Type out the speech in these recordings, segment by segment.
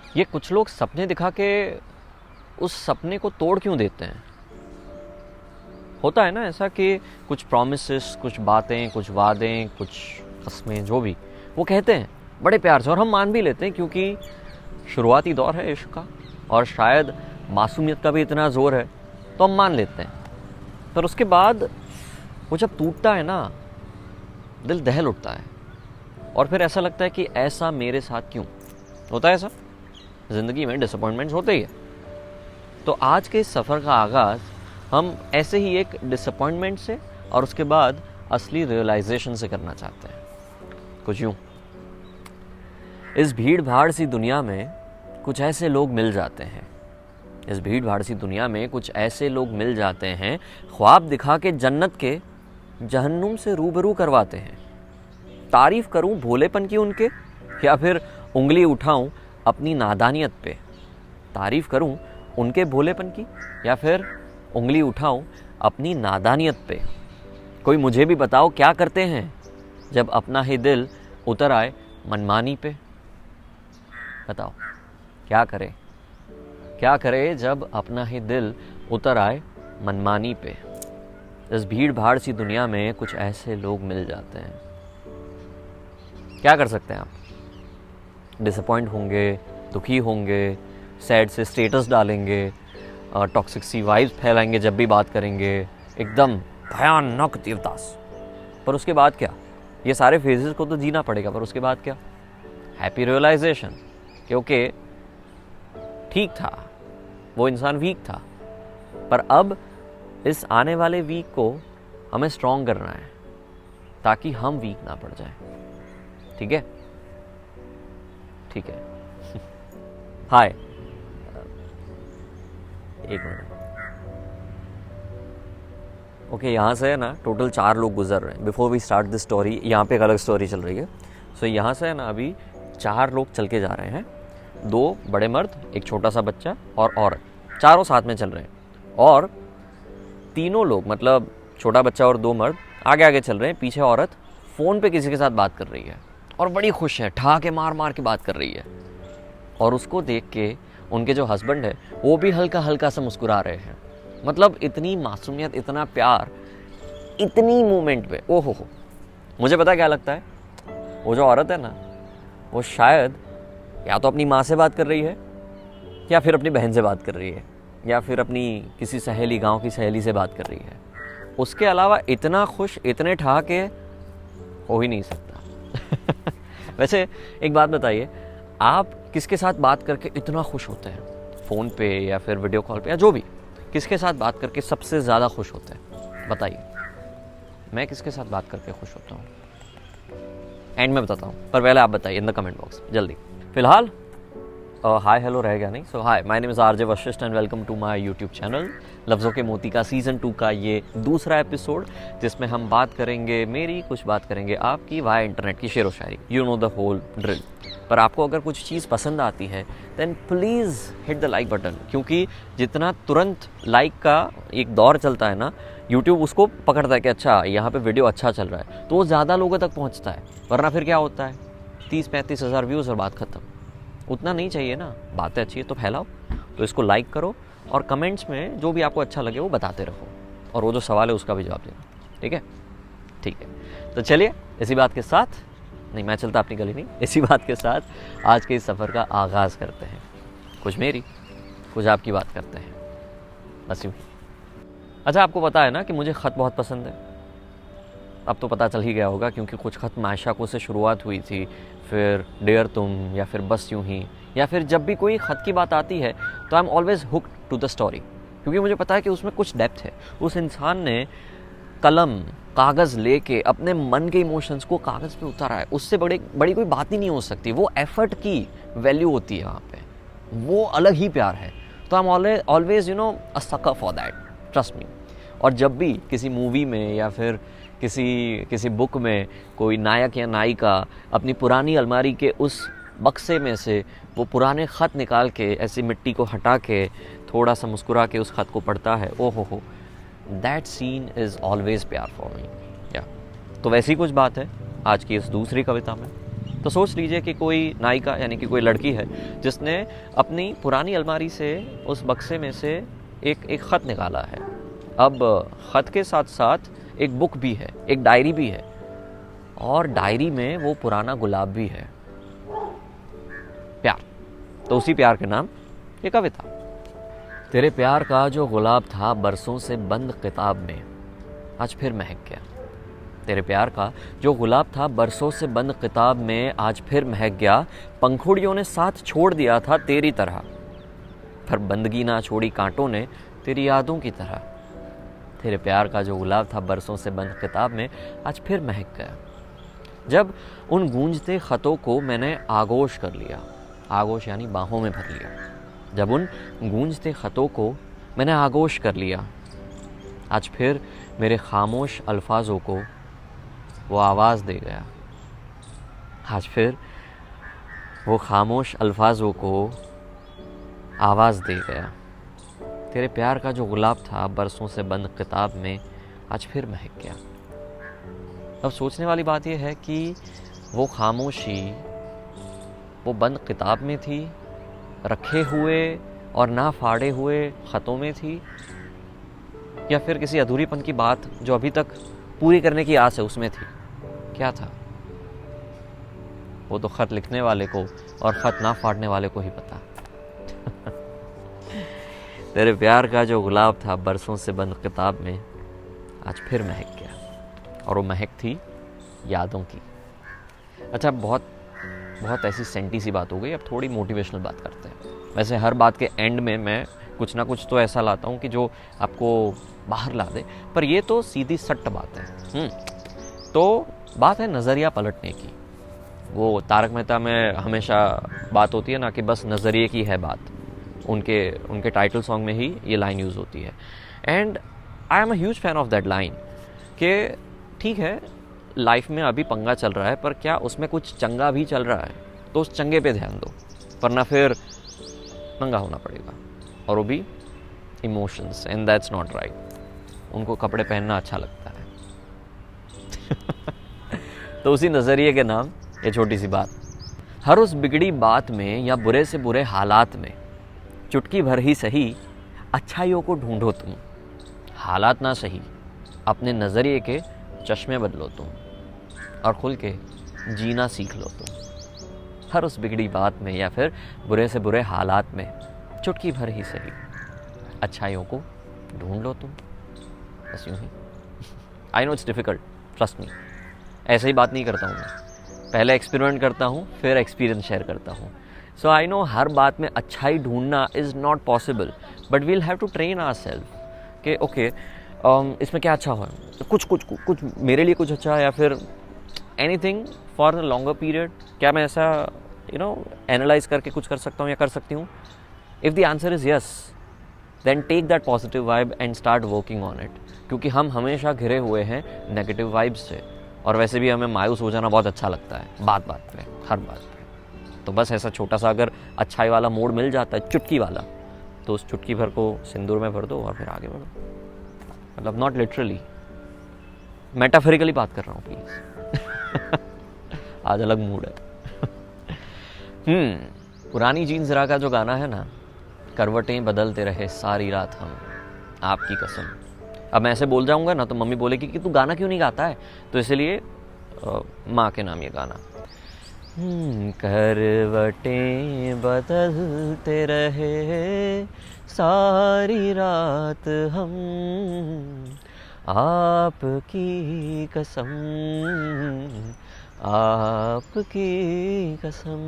ये कुछ लोग सपने दिखा के उस सपने को तोड़ क्यों देते हैं? होता है ना ऐसा कि कुछ प्रॉमिसेस, कुछ बातें, कुछ वादे, कुछ कस्में, जो भी वो कहते हैं बड़े प्यार से, और हम मान भी लेते हैं क्योंकि शुरुआती दौर है इश्क का और शायद मासूमियत का भी इतना ज़ोर है तो हम मान लेते हैं। पर उसके बाद वो जब टूटता है ना, दिल दहल उठता है और फिर ऐसा लगता है कि ऐसा मेरे साथ क्यों होता है। ऐसा ज़िंदगी में डिसअपॉइंटमेंट्स होते ही है। तो आज के इस सफ़र का आगाज़ हम ऐसे ही एक डिसअपॉइंटमेंट से और उसके बाद असली रियलाइजेशन से करना चाहते हैं। कुछ यूँ, इस भीड़ भाड़ सी दुनिया में कुछ ऐसे लोग मिल जाते हैं, इस भीड़ भाड़ सी दुनिया में कुछ ऐसे लोग मिल जाते हैं, ख्वाब दिखा के जन्नत के जहन्नुम से रूबरू करवाते हैं। तारीफ़ करूं भोलेपन की उनके या फिर उंगली उठाऊं अपनी नादानियत पे? तारीफ़ करूं उनके भोलेपन की या फिर उंगली उठाऊं अपनी नादानियत पे? कोई मुझे भी बताओ क्या करते हैं जब अपना ही दिल उतर आए मनमानी पे? बताओ क्या करें, क्या करे जब अपना ही दिल उतर आए मनमानी पे? इस भीड़ भाड़ सी दुनिया में कुछ ऐसे लोग मिल जाते हैं। क्या कर सकते हैं आप? डिसअपॉइंट होंगे, दुखी होंगे, सैड से स्टेटस डालेंगे, टॉक्सिक सी वाइब्स फैलाएंगे जब भी बात करेंगे, एकदम भयानक देवदास। पर उसके बाद क्या? ये सारे फेजेस को तो जीना पड़ेगा, पर उसके बाद क्या? हैप्पी रियलाइजेशन, क्योंकि ठीक था, वो इंसान वीक था, पर अब इस आने वाले वीक को हमें स्ट्रॉन्ग करना है ताकि हम वीक ना पड़ जाए। ठीक है? ठीक है। हाय, एक मिनट। ओके, यहाँ से है ना टोटल 4 लोग गुजर रहे हैं। Before we start this story, यहाँ पे एक अलग स्टोरी चल रही है। सो यहाँ से है ना अभी 4 लोग चल के जा रहे हैं, 2 बड़े मर्द, एक छोटा सा बच्चा और औरत, चारों साथ में चल रहे हैं। और तीनों लोग, मतलब छोटा बच्चा और 2 मर्द आगे आगे चल रहे हैं, पीछे औरत फ़ोन पे किसी के साथ बात कर रही है और बड़ी खुश है, ठहाके मार मार के बात कर रही है। और उसको देख के उनके जो हस्बैंड है वो भी हल्का हल्का सा मुस्कुरा रहे हैं। मतलब इतनी मासूमियत, इतना प्यार, इतनी मोमेंट पे, ओहो हो। मुझे पता क्या लगता है, वो जो औरत है ना, वो शायद या तो अपनी माँ से बात कर रही है या फिर अपनी बहन से बात कर रही है या फिर अपनी किसी सहेली, गांव की सहेली से बात कर रही है। उसके अलावा इतना खुश, इतने ठहाके हो ही नहीं सकता। वैसे एक बात बताइए, आप किसके साथ बात करके इतना खुश होते हैं? फ़ोन पे या फिर वीडियो कॉल पे या जो भी, किसके साथ बात करके सबसे ज़्यादा खुश होते हैं? बताइए। मैं किसके साथ बात करके खुश होता हूँ एंड में बताता हूँ, पर पहले आप बताइए इन द कमेंट बॉक्स जल्दी। फिलहाल हाय हेलो रह गया नहीं। So hi, my name is RJ Vashishth and welcome to my YouTube channel लफ्ज़ों के मोती का सीज़न 2 का ये दूसरा एपिसोड, जिसमें हम बात करेंगे मेरी, कुछ बात करेंगे आपकी, वाया इंटरनेट की शेर व शायरी। You know the whole drill. पर आपको अगर कुछ चीज़ पसंद आती है then please hit the like button, क्योंकि जितना तुरंत लाइक का एक दौर चलता है ना, यूट्यूब उसको पकड़ता है कि अच्छा यहाँ पे वीडियो अच्छा चल रहा है, तो वो ज़्यादा लोगों तक पहुँचता है। वरना फिर क्या होता है, 30-35 हज़ार व्यूज़ और बात ख़त्म। उतना नहीं चाहिए ना, बातें अच्छी है तो फैलाओ। तो इसको लाइक करो और कमेंट्स में जो भी आपको अच्छा लगे वो बताते रहो, और वो जो सवाल है उसका भी जवाब देना। ठीक है? ठीक है, तो चलिए इसी बात के साथ, नहीं मैं चलता अपनी गली नहीं, इसी बात के साथ आज के इस सफ़र का आगाज़ करते हैं। कुछ मेरी, कुछ आपकी बात करते हैं, बस यूँ ही। अच्छा, आपको पता है ना कि मुझे ख़त बहुत पसंद है। अब तो पता चल ही गया होगा, क्योंकि कुछ ख़त मायशा को से शुरुआत हुई थी, फिर डियर तुम, या फिर बस यूँ ही, या फिर जब भी कोई ख़त की बात आती है तो I am always hooked to the story, क्योंकि मुझे पता है कि उसमें कुछ डेप्थ है। उस इंसान ने कलम कागज़ लेके अपने मन के इमोशंस को कागज़ पे उतारा है। उससे बड़ी कोई बात ही नहीं हो सकती। वो एफर्ट की वैल्यू होती है वहाँ पे, वो अलग ही प्यार है। तो I am always a sucker for that, trust me. और जब भी किसी मूवी में या फिर किसी बुक में कोई नायक या नायिका अपनी पुरानी अलमारी के उस बक्से में से वो पुराने ख़त निकाल के ऐसी मिट्टी को हटा के थोड़ा सा मुस्कुरा के उस ख़त को पढ़ता है, ओ हो, दैट सीन इज़ ऑलवेज प्यार फॉर मी। या तो वैसी कुछ बात है आज की इस दूसरी कविता में। तो सोच लीजिए कि कोई नायिका यानी कि कोई लड़की है जिसने अपनी पुरानी अलमारी से उस बक्से में से एक ख़त निकाला है। अब ख़त के साथ साथ एक बुक भी है, एक डायरी भी है, और डायरी में वो पुराना गुलाब भी है, प्यार। तो उसी प्यार के नाम ये कविता। तेरे प्यार का जो गुलाब था बरसों से बंद किताब में, आज फिर महक गया। तेरे प्यार का जो गुलाब था बरसों से बंद किताब में, आज फिर महक गया। पंखुड़ियों ने साथ छोड़ दिया था तेरी तरह, पर बंदगी ना छोड़ी कांटों ने तेरी यादों की तरह। तेरे प्यार का जो गुलाब था बरसों से बंद किताब में, आज फिर महक गया। जब उन गूंजते ख़तों को मैंने आगोश कर लिया, आगोश यानी बाहों में भर लिया। जब उन गूंजते ख़तों को मैंने आगोश कर लिया, आज फिर मेरे खामोश अल्फाजों को वो आवाज़ दे गया। आज फिर वो खामोश अल्फाजों को आवाज़ दे गया। तेरे प्यार का जो गुलाब था बरसों से बंद किताब में, आज फिर महक गया। अब सोचने वाली बात यह है कि वो खामोशी वो बंद किताब में थी, रखे हुए और ना फाड़े हुए ख़तों में थी, या फिर किसी अधूरीपन की बात जो अभी तक पूरी करने की आस है उसमें थी। क्या था? वो तो ख़त लिखने वाले को और ख़त ना फाड़ने वाले को ही पता। तेरे प्यार का जो गुलाब था बरसों से बंद किताब में, आज फिर महक गया, और वो महक थी यादों की। अच्छा, बहुत ऐसी सेंटी सी बात हो गई, अब थोड़ी मोटिवेशनल बात करते हैं। वैसे हर बात के एंड में मैं कुछ ना कुछ तो ऐसा लाता हूँ कि जो आपको बाहर ला दे, पर ये तो सीधी सट्ट बात है। तो बात है नज़रिया पलटने की। वो तारक मेहता में हमेशा बात होती है ना कि बस नज़रिए की है बात। उनके टाइटल सॉन्ग में ही ये लाइन यूज़ होती है, and I am a huge fan of that line कि ठीक है, लाइफ में अभी पंगा चल रहा है, पर क्या उसमें कुछ चंगा भी चल रहा है, तो उस चंगे पे ध्यान दो, वरना फिर नंगा होना पड़ेगा। और वो भी emotions, and that's not right. उनको कपड़े पहनना अच्छा लगता है। तो उसी नज़रिए के नाम ये छोटी सी बात। हर उस बिगड़ी बात में या बुरे से बुरे हालात में चुटकी भर ही सही अच्छाइयों को ढूंढो तुम। हालात ना सही, अपने नज़रिए के चश्मे बदलो तुम, और खुल के जीना सीख लो तुम। हर उस बिगड़ी बात में या फिर बुरे से बुरे हालात में चुटकी भर ही सही अच्छाइयों को ढूंढ लो तुम। बस यूँ ही। I know it's difficult, trust me. ऐसे ही बात नहीं करता हूँ मैं, पहले एक्सपेरिमेंट करता हूँ, फिर एक्सपीरियंस शेयर करता हूँ। सो आई नो हर बात में अच्छाई ढूंढना is not possible, but we'll have to train ourself कि ओके इसमें क्या अच्छा हुआ, कुछ मेरे लिए कुछ अच्छा, या फिर anything for a longer period. क्या मैं ऐसा एनालाइज करके कुछ कर सकता हूँ या कर सकती हूँ? If the answer is yes, then take that positive vibe and start working on it. क्योंकि हम हमेशा घिरे हुए हैं नेगेटिव वाइब्स से, और वैसे भी हमें मायूस हो जाना बहुत अच्छा लगता है बात पे, हर बात पे। तो बस ऐसा छोटा सा अगर अच्छाई वाला मोड़ मिल जाता है, चुटकी वाला, तो उस चुटकी भर को सिंदूर में भर दो और फिर आगे बढ़ो। मतलब नॉट लिटरली, मेटाफोरिकली बात कर रहा हूँ प्लीज़। आज अलग मूड है। पुरानी जीन्स जरा का जो गाना है ना, करवटें बदलते रहे सारी रात हम, आपकी कसम। अब मैं ऐसे बोल जाऊंगा ना तो मम्मी बोलेगी कि तू गाना क्यों नहीं गाता है, तो इसलिए माँ के नाम ये गाना। करवटें बदलते रहे सारी रात हम, आपकी कसम, आपकी कसम।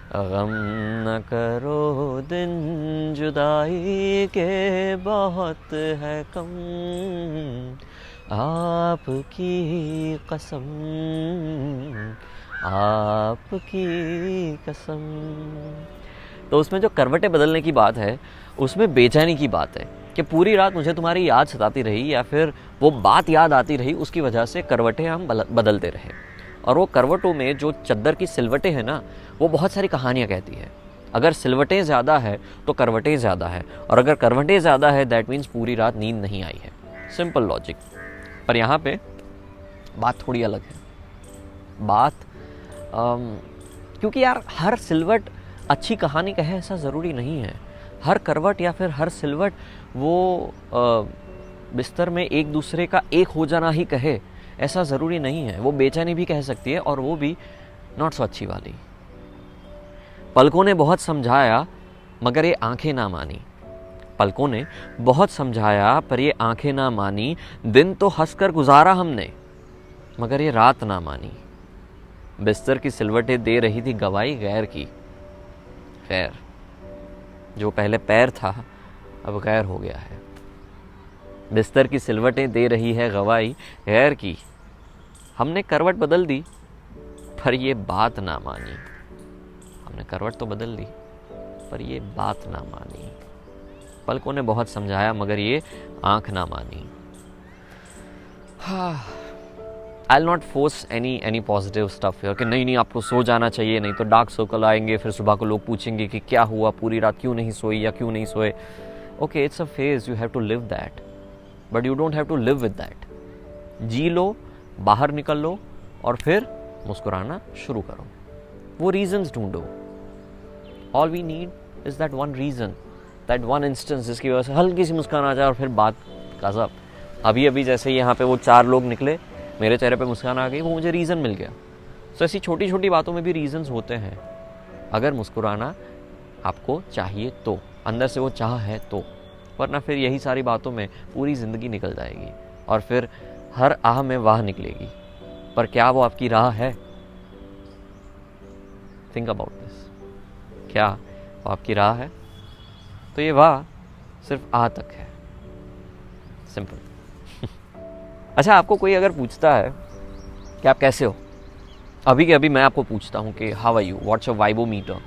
गम न करो दिन जुदाई के बहुत है कम, आपकी कसम, आपकी कसम। तो उसमें जो करवटें बदलने की बात है, उसमें बेचैनी की बात है कि पूरी रात मुझे तुम्हारी याद सताती रही, या फिर वो बात याद आती रही, उसकी वजह से करवटें हम बदलते रहे। और वो करवटों में जो चद्दर की सिलवटें हैं ना, वो बहुत सारी कहानियाँ कहती है। अगर सिलवटें ज़्यादा है तो करवटें ज़्यादा है, और अगर करवटें ज़्यादा है दैट मीन्स पूरी रात नींद नहीं आई है। Simple logic. पर यहाँ पे बात थोड़ी अलग है। बात क्योंकि यार हर सिलवट अच्छी कहानी कहे ऐसा ज़रूरी नहीं है। हर करवट या फिर हर सिलवट वो बिस्तर में एक दूसरे का एक हो जाना ही कहे ऐसा ज़रूरी नहीं है। वो बेचैनी भी कह सकती है, और वो भी नॉट सो अच्छी वाली। पलकों ने बहुत समझाया मगर ये आंखें ना मानी। पलकों ने बहुत समझाया पर ये आंखें ना मानी। दिन तो हंसकर गुजारा हमने मगर ये रात ना मानी। बिस्तर की सिलवटें दे रही थी गवाही गैर की। खैर, जो पहले पैर था अब गैर हो गया है। बिस्तर की सिलवटें दे रही है गवाही गैर की। हमने करवट बदल दी पर ये बात ना मानी। हमने करवट तो बदल दी पर ये बात ना मानी। पलकों ने बहुत समझाया मगर ये आंख ना मानी। I will not force any positive stuff here कि नहीं आपको सो जाना चाहिए, नहीं तो डार्क सर्कल आएंगे, फिर सुबह को लोग पूछेंगे कि क्या हुआ, पूरी रात क्यों नहीं सोई या क्यों नहीं सोए। Okay, it's a phase, you have to live that, but you don't have to live with that. जी लो, बाहर निकल लो और फिर मुस्कुराना शुरू करो। वो रीजंस ढूंढो। All we need is that one reason, that one instance जिसकी वजह से हल्की सी मुस्कान आ जाए और फिर बात गजब। अभी जैसे यहाँ पे वो 4 लोग निकले, मेरे चेहरे पे मुस्कान आ गई, वो मुझे रीज़न मिल गया। तो ऐसी छोटी छोटी बातों में भी रीजंस होते हैं। अगर मुस्कुराना आपको चाहिए तो, अंदर से वो चाह है तो, वरना फिर यही सारी बातों में पूरी ज़िंदगी निकल जाएगी और फिर हर आह में वाह निकलेगी। पर क्या वो आपकी राह है? Think about this. क्या वो आपकी राह है? तो ये वाह सिर्फ आह तक है। सिंपल। अच्छा, आपको कोई अगर पूछता है कि आप कैसे हो, अभी के अभी मैं आपको पूछता हूँ कि how are you, what's your vibometer.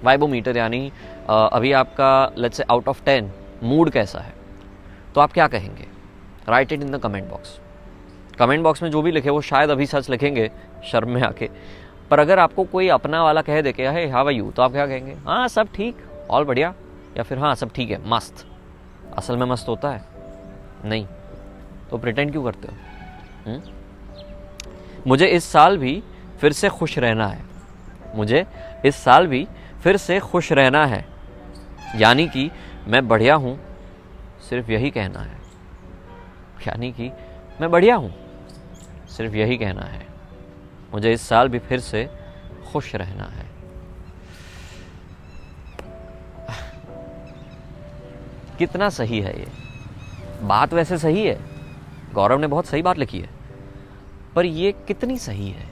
Vibometer यानी अभी आपका let's say out of 10 mood कैसा है, तो आप क्या कहेंगे? Right it in the comment box. Comment box में जो भी लिखे वो शायद अभी सच लिखेंगे शर्म में आके, पर अगर आपको कोई अपना वाला कह दे कि हे हाउ आर यू, तो आप क्या कहेंगे? हाँ सब ठीक, ऑल बढ़िया, या फिर हाँ सब ठीक है, मस्त। असल में मस्त होता है? नहीं, तो प्रिटेंड क्यों करते हो? मुझे इस साल भी फिर से खुश रहना है। मुझे इस साल भी फिर से खुश रहना है, यानी कि मैं बढ़िया हूँ, सिर्फ यही कहना है। यानी कि मैं बढ़िया हूँ, सिर्फ यही कहना है। मुझे इस साल भी फिर से खुश रहना है। कितना सही है ये बात? वैसे सही है, गौरव ने बहुत सही बात लिखी है, पर ये कितनी सही है?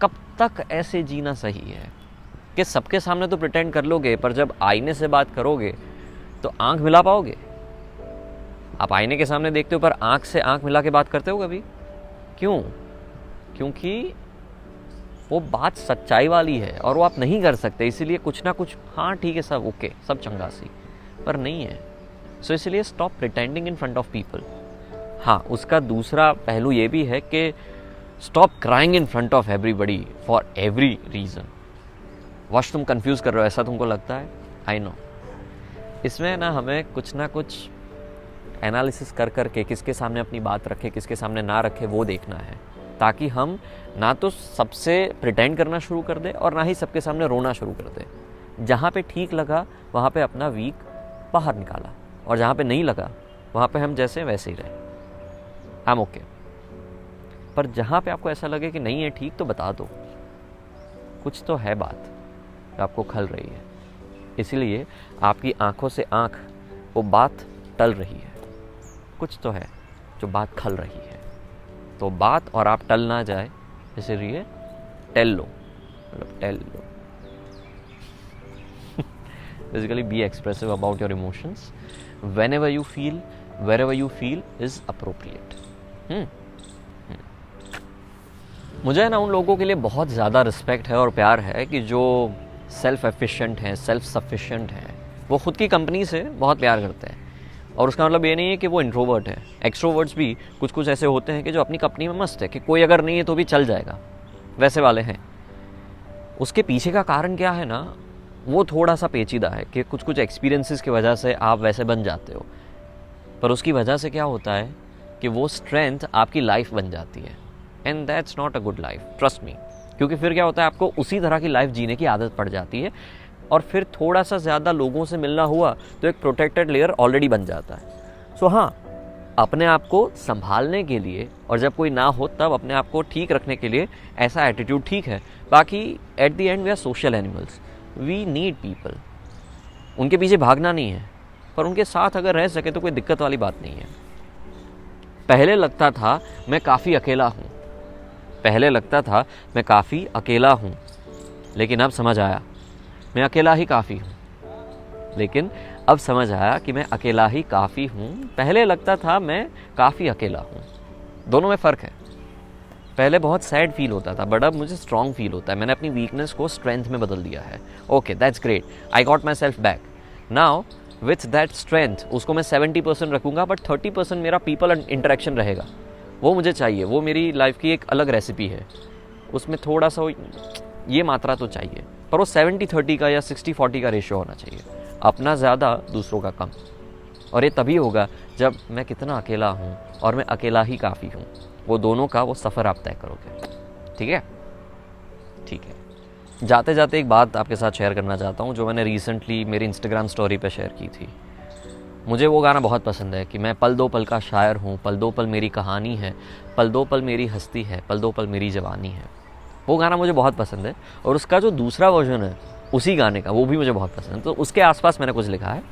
कब तक ऐसे जीना सही है कि सबके सामने तो प्रिटेंड कर लोगे, पर जब आईने से बात करोगे तो आंख मिला पाओगे? आप आईने के सामने देखते हो पर आंख से आंख मिला के बात करते हो कभी? क्यों? क्योंकि वो बात सच्चाई वाली है और वो आप नहीं कर सकते, इसीलिए कुछ ना कुछ हाँ ठीक है सब ओके सब चंगा सी, पर नहीं है। सो इसलिए stop pretending in front of people. हाँ, उसका दूसरा पहलू ये भी है कि stop crying in front of everybody for every reason. वश तुम कंफ्यूज कर रहे हो, ऐसा तुमको लगता है? I know. इसमें ना हमें कुछ ना कुछ एनालिसिस कर करके किसके सामने अपनी बात रखे, किसके सामने ना रखे, वो देखना है, ताकि हम ना तो सबसे प्रिटेंड करना शुरू कर दे और ना ही सबके सामने रोना शुरू कर दे। जहाँ पे ठीक लगा वहाँ पे अपना वीक बाहर निकाला, और जहाँ पे नहीं लगा वहाँ पे हम जैसे वैसे ही रहे। I am okay. पर जहाँ पे आपको ऐसा लगे कि नहीं है ठीक, तो बता दो, कुछ तो है बात जो आपको खल रही है। इसीलिए आपकी आंखों से आंख वो बात टल रही है, कुछ तो है जो बात खल रही है। तो बात और आप टल ना जाए, इसलिए टेल लो, मतलब टेल लो। Basically be expressive about your emotions whenever you feel, wherever you feel is appropriate. मुझे ना उन लोगों के लिए बहुत ज़्यादा रिस्पेक्ट है और प्यार है कि जो सेल्फ एफिशिएंट हैं, सेल्फ सफिशिएंट हैं। वो खुद की कंपनी से बहुत प्यार करते हैं, और उसका मतलब ये नहीं है कि वो इंट्रोवर्ट है। एक्सट्रोवर्ट्स भी कुछ कुछ ऐसे होते हैं कि जो अपनी कंपनी में मस्त है कि कोई अगर नहीं है तो भी चल जाएगा, वैसे वाले हैं। उसके पीछे का कारण क्या है ना, वो थोड़ा सा पेचीदा है कि कुछ कुछ एक्सपीरियंसेस की वजह से आप वैसे बन जाते हो, पर उसकी वजह से क्या होता है कि वो स्ट्रेंथ आपकी लाइफ बन जाती है, and that's not a good life, trust me. क्योंकि फिर क्या होता है, आपको उसी तरह की लाइफ जीने की आदत पड़ जाती है और फिर थोड़ा सा ज़्यादा लोगों से मिलना हुआ तो एक प्रोटेक्टेड लेयर ऑलरेडी बन जाता है। सो हाँ, अपने आप को संभालने के लिए और जब कोई ना हो तब अपने आप को ठीक रखने के लिए ऐसा एटीट्यूड ठीक है। बाकी at the end we are social animals, we need people. उनके पीछे भागना नहीं है, पर उनके साथ अगर रह सके तो कोई दिक्कत वाली बात नहीं है। पहले लगता था मैं काफ़ी अकेला हूँ, पहले लगता था मैं काफ़ी अकेला हूँ, लेकिन अब समझ आया मैं अकेला ही काफ़ी हूँ। लेकिन अब समझ आया कि मैं अकेला ही काफ़ी हूँ। पहले लगता था मैं काफ़ी अकेला हूँ। दोनों में फ़र्क है। पहले बहुत सैड फील होता था, बट अब मुझे स्ट्रॉन्ग फील होता है। मैंने अपनी वीकनेस को स्ट्रेंथ में बदल दिया है। Okay, that's great, I got my self back. Now with that strength उसको मैं 70% रखूँगा, बट 30% मेरा पीपल इंटरेक्शन रहेगा। वो मुझे चाहिए, वो मेरी लाइफ की एक अलग रेसिपी है। उसमें थोड़ा सा ये मात्रा तो चाहिए, पर वो 70-30 का या 60-40 का रेशियो होना चाहिए। अपना ज़्यादा, दूसरों का कम। और ये तभी होगा जब मैं कितना अकेला हूँ और मैं अकेला ही काफ़ी हूँ। वो दोनों का वो सफ़र आप तय करोगे। ठीक है, ठीक है। जाते जाते एक बात आपके साथ शेयर करना चाहता हूँ जो मैंने रिसेंटली मेरी इंस्टाग्राम स्टोरी पे शेयर की थी। मुझे वो गाना बहुत पसंद है कि मैं पल दो पल का शायर हूँ, पल दो पल मेरी कहानी है, पल दो पल मेरी हस्ती है, पल दो पल मेरी जवानी है। वो गाना मुझे बहुत पसंद है और उसका जो दूसरा वर्जन है उसी गाने का, वो भी मुझे बहुत पसंद है। तो उसके आसपास मैंने कुछ लिखा है,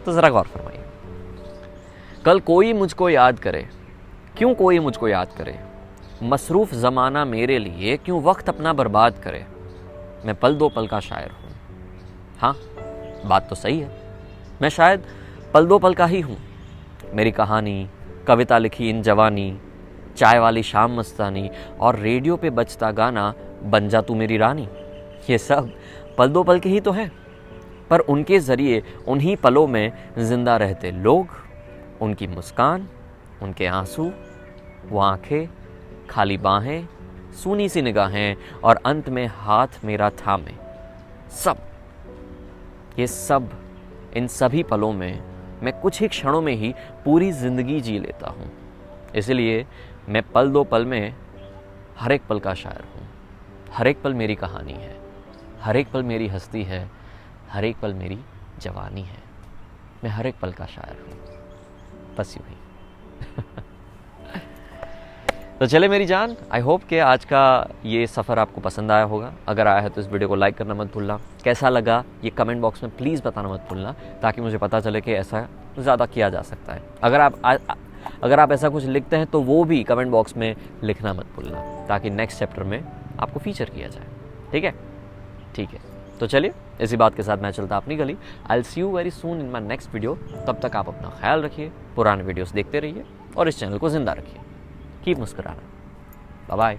तो ज़रा गौर फरमाइए। कल कोई मुझको याद करे, क्यों कोई मुझको याद करे, मसरूफ़ ज़माना मेरे लिए क्यों वक्त अपना बर्बाद करे। मैं पल दो पल का शायर हूँ। हाँ, बात तो सही है, मैं शायद पल दो पल का ही हूँ। मेरी कहानी, कविता लिखी इन जवानी, चाय वाली शाम मस्तानी और रेडियो पे बजता गाना बन जा तू मेरी रानी, ये सब पल दो पल के ही तो हैं। पर उनके ज़रिए उन्हीं पलों में ज़िंदा रहते लोग, उनकी मुस्कान, उनके आंसू, वो आँखें, खाली बाहें, सूनी सी निगाहें और अंत में हाथ मेरा थामे। सब, ये सब, इन सभी पलों में मैं कुछ ही क्षणों में ही पूरी ज़िंदगी जी लेता हूँ। इसलिए मैं पल दो पल में हर एक पल का शायर हूँ। हर एक पल मेरी कहानी है, हर एक पल मेरी हस्ती है, हर एक पल मेरी जवानी है। मैं हर एक पल का शायर हूँ। बस यूँ ही। तो चले मेरी जान, आई होप कि आज का ये सफ़र आपको पसंद आया होगा। अगर आया है तो इस वीडियो को लाइक करना मत भूलना। कैसा लगा ये कमेंट बॉक्स में प्लीज़ बताना मत भूलना, ताकि मुझे पता चले कि ऐसा ज़्यादा किया जा सकता है। अगर आप ऐसा कुछ लिखते हैं तो वो भी कमेंट बॉक्स में लिखना मत भूलना, ताकि नेक्स्ट चैप्टर में आपको फीचर किया जाए। ठीक है, ठीक है। तो चलिए, इसी बात के साथ मैं चलता अपनी गली। I will see you very soon in my next video. तब तक आप अपना ख्याल रखिए, पुराने वीडियोस देखते रहिए और इस चैनल को ज़िंदा रखिए। कीप मुस्कुराना। Bye bye.